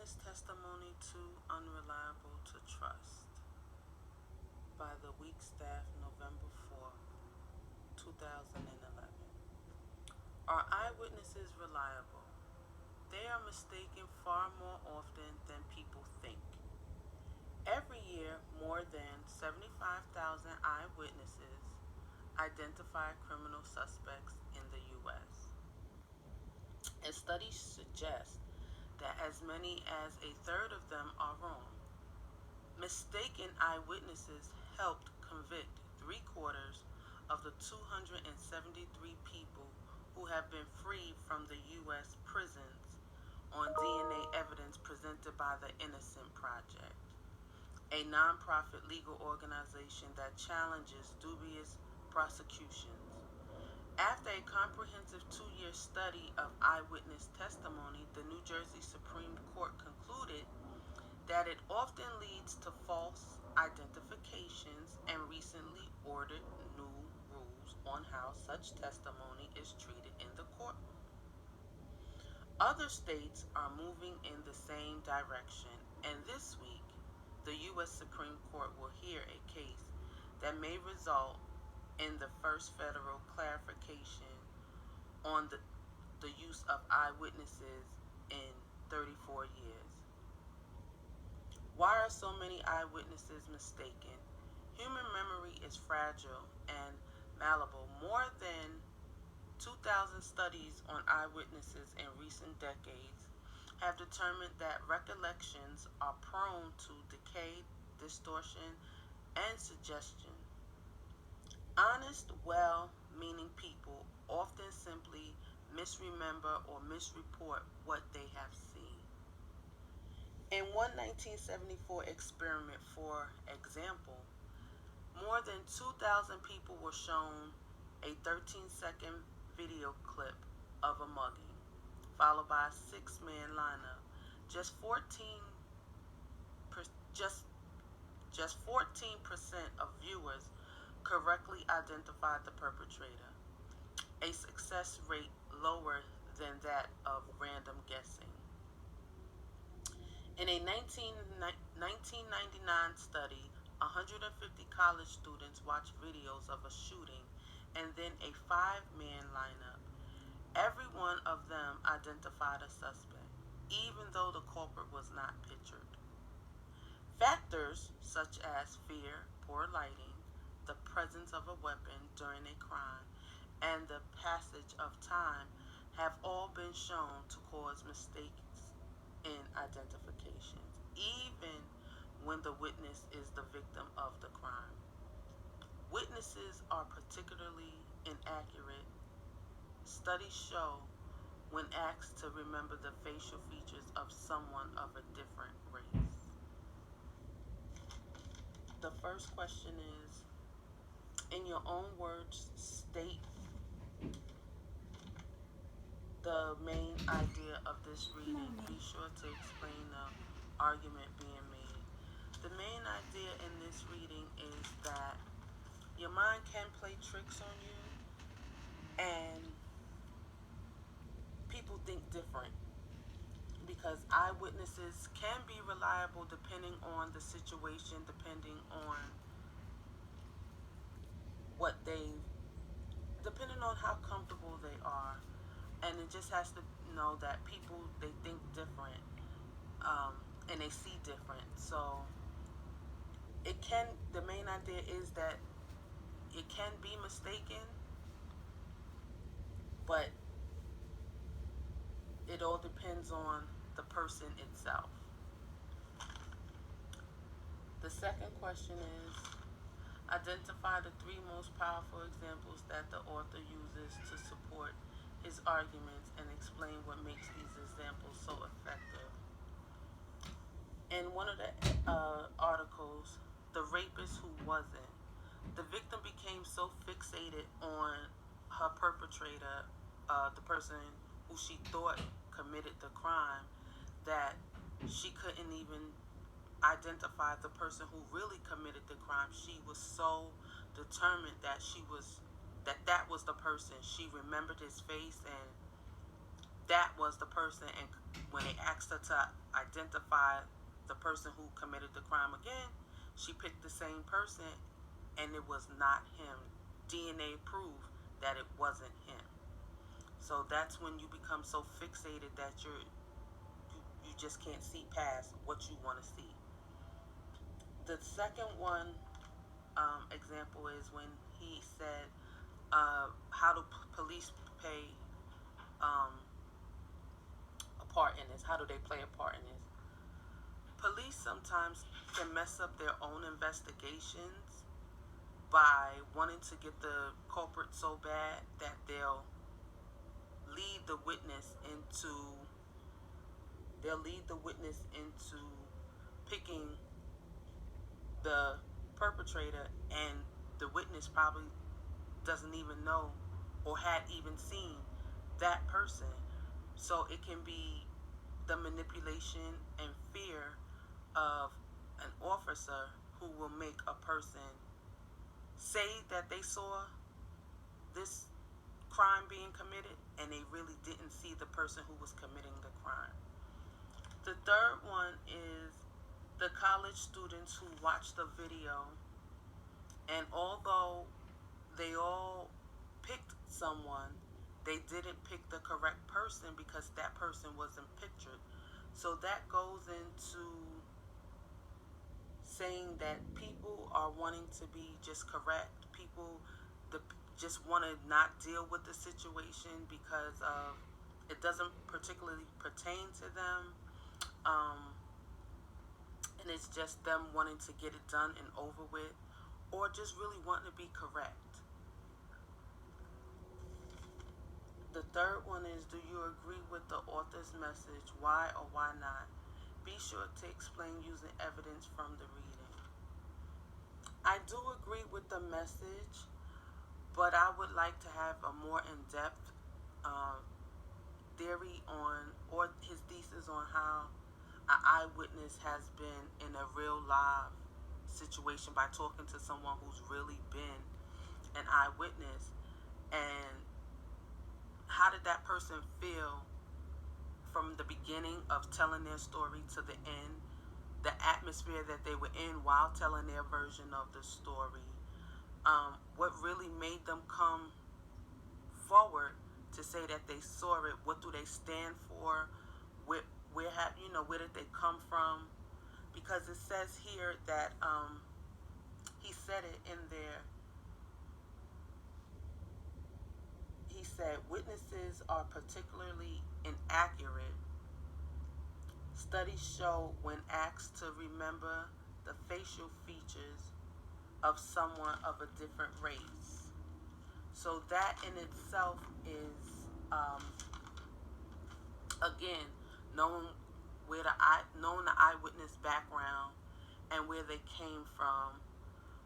Eyewitness Testimony Too Unreliable to Trust by the Week Staff, November 4, 2011. Are eyewitnesses reliable? They are mistaken far more often than people think. Every year, more than 75,000 eyewitnesses identify criminal suspects in the U.S. And studies suggest that as many as a third of them are wrong. Mistaken eyewitnesses helped convict 3/4 of the 273 people who have been freed from the U.S. prisons on DNA evidence presented by the Innocent Project, a nonprofit legal organization that challenges dubious prosecutions. After a comprehensive 2-year study of eyewitness testimony, the New Jersey Supreme Court concluded that it often leads to false identifications and recently ordered new rules on how such testimony is treated in the courtroom. Other states are moving in the same direction, and this week, the U.S. Supreme Court will hear a case that may result in the first federal clarification on the use of eyewitnesses in 34 years. Why are so many eyewitnesses mistaken? Human memory is fragile and malleable. More than 2,000 studies on eyewitnesses in recent decades have determined that recollections are prone to decay, distortion, and suggestion. Honest, well-meaning people often simply misremember or misreport what they have seen. In one 1974 experiment, for example, more than 2,000 people were shown a 13-second video clip of a mugging, followed by a 6-man lineup. Just 14% of viewers correctly identified the perpetrator, a success rate lower than that of random guessing. In a 1999 study, 150 college students watched videos of a shooting and then a 5-man lineup. Every one of them identified a suspect, even though the culprit was not pictured. Factors such as fear, poor lighting, the presence of a weapon during a crime, and the passage of time have all been shown to cause mistakes in identifications, even when the witness is the victim of the crime. Witnesses are particularly inaccurate. Studies show when asked to remember the facial features of someone of a different race. The first question is, in your own words, state the main idea of this reading. Be sure to explain the argument being made. The main idea in this reading is that your mind can play tricks on you, and people think different, because eyewitnesses can be reliable depending on the situation, depending on depending on how comfortable they are. And it just has to know that people, they think different, and they see different. So the main idea is that it can be mistaken, but it all depends on the person itself. The second question is, identify the 3 most powerful examples that the author uses to support his arguments and explain what makes these examples so effective. In one of the articles, The Rapist Who Wasn't, the victim became so fixated on her perpetrator, the person who she thought committed the crime, that she couldn't even identify the person who really committed the crime. She was so determined that that was the person. She remembered his face, and that was the person, and when they asked her to identify the person who committed the crime again, she picked the same person, and it was not him. DNA proved that it wasn't him. So that's when you become so fixated that you just can't see past what you want to see. The second one example is when he said, "How do police play um, a part in this? How do they play a part in this?" Police sometimes can mess up their own investigations by wanting to get the culprit so bad that lead the witness into they'll lead the witness into picking the perpetrator, and the witness probably doesn't even know or had even seen that person. So it can be the manipulation and fear of an officer who will make a person say that they saw this crime being committed and they really didn't see the person who was committing the crime. The third one is the college students who watched the video, and although they all picked someone, they didn't pick the correct person because that person wasn't pictured. So that goes into saying that people are wanting to be just correct. People just want to not deal with the situation because of it doesn't particularly pertain to them. Um, and it's just them wanting to get it done and over with, or just really wanting to be correct. The third one is, do you agree with the author's message? Why or why not? Be sure to explain using evidence from the reading. I do agree with the message, but I would like to have a more in-depth theory on, or his thesis on how an eyewitness has been in a real live situation by talking to someone who's really been an eyewitness, and how did that person feel from the beginning of telling their story to the end, the atmosphere that they were in while telling their version of the story, what really made them come forward to say that they saw it, what do they stand for, where did they come from, because it says here that he said it in there. He said witnesses are particularly inaccurate. Studies show when asked to remember the facial features of someone of a different race. So that in itself is, again, knowing knowing the eyewitness background and where they came from.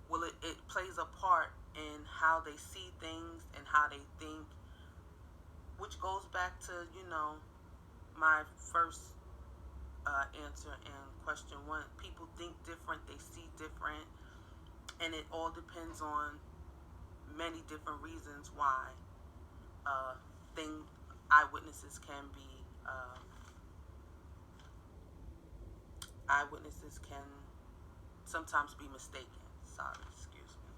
Well, it plays a part in how they see things and how they think, which goes back to my first answer in question one. People think different, they see different, and it all depends on many different reasons why eyewitnesses can be eyewitnesses can sometimes be mistaken. Sorry, excuse me.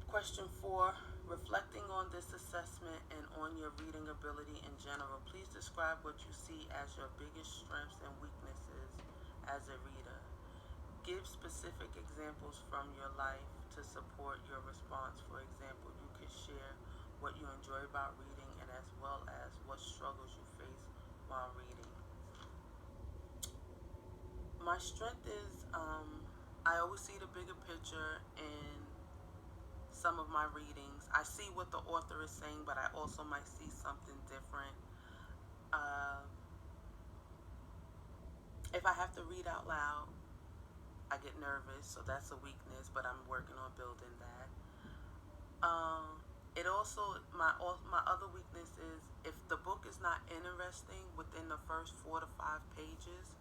Question 4. Reflecting on this assessment and on your reading ability in general, please describe what you see as your biggest strengths and weaknesses as a reader. Give specific examples from your life to support your response. For example, you could share what you enjoy about reading and as well as what struggles you face while reading. My strength is I always see the bigger picture in some of my readings. I see what the author is saying, but I also might see something different. If I have to read out loud, I get nervous, so that's a weakness, but I'm working on building that. It also, my other weakness is if the book is not interesting within the first 4 to 5 pages,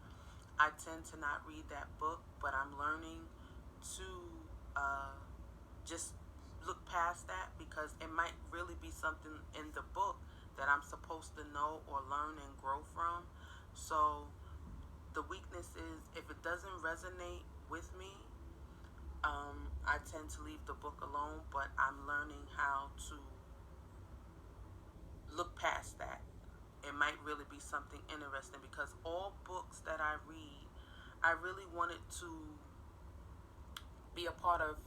I tend to not read that book, but I'm learning to just look past that because it might really be something in the book that I'm supposed to know or learn and grow from. So the weakness is if it doesn't resonate with me, I tend to leave the book alone, but I'm learning how to look past that. It might really be something interesting because all books that I read, I really wanted to be a part of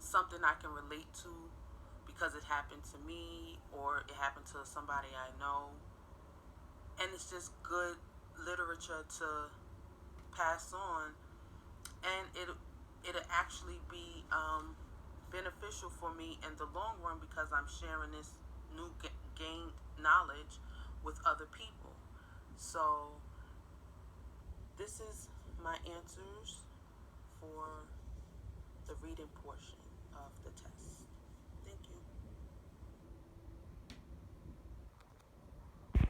something I can relate to because it happened to me or it happened to somebody I know. And it's just good literature to pass on, and it'll actually be beneficial for me in the long run because I'm sharing this new gained knowledge with other people. So this is my answers for the reading portion of the test.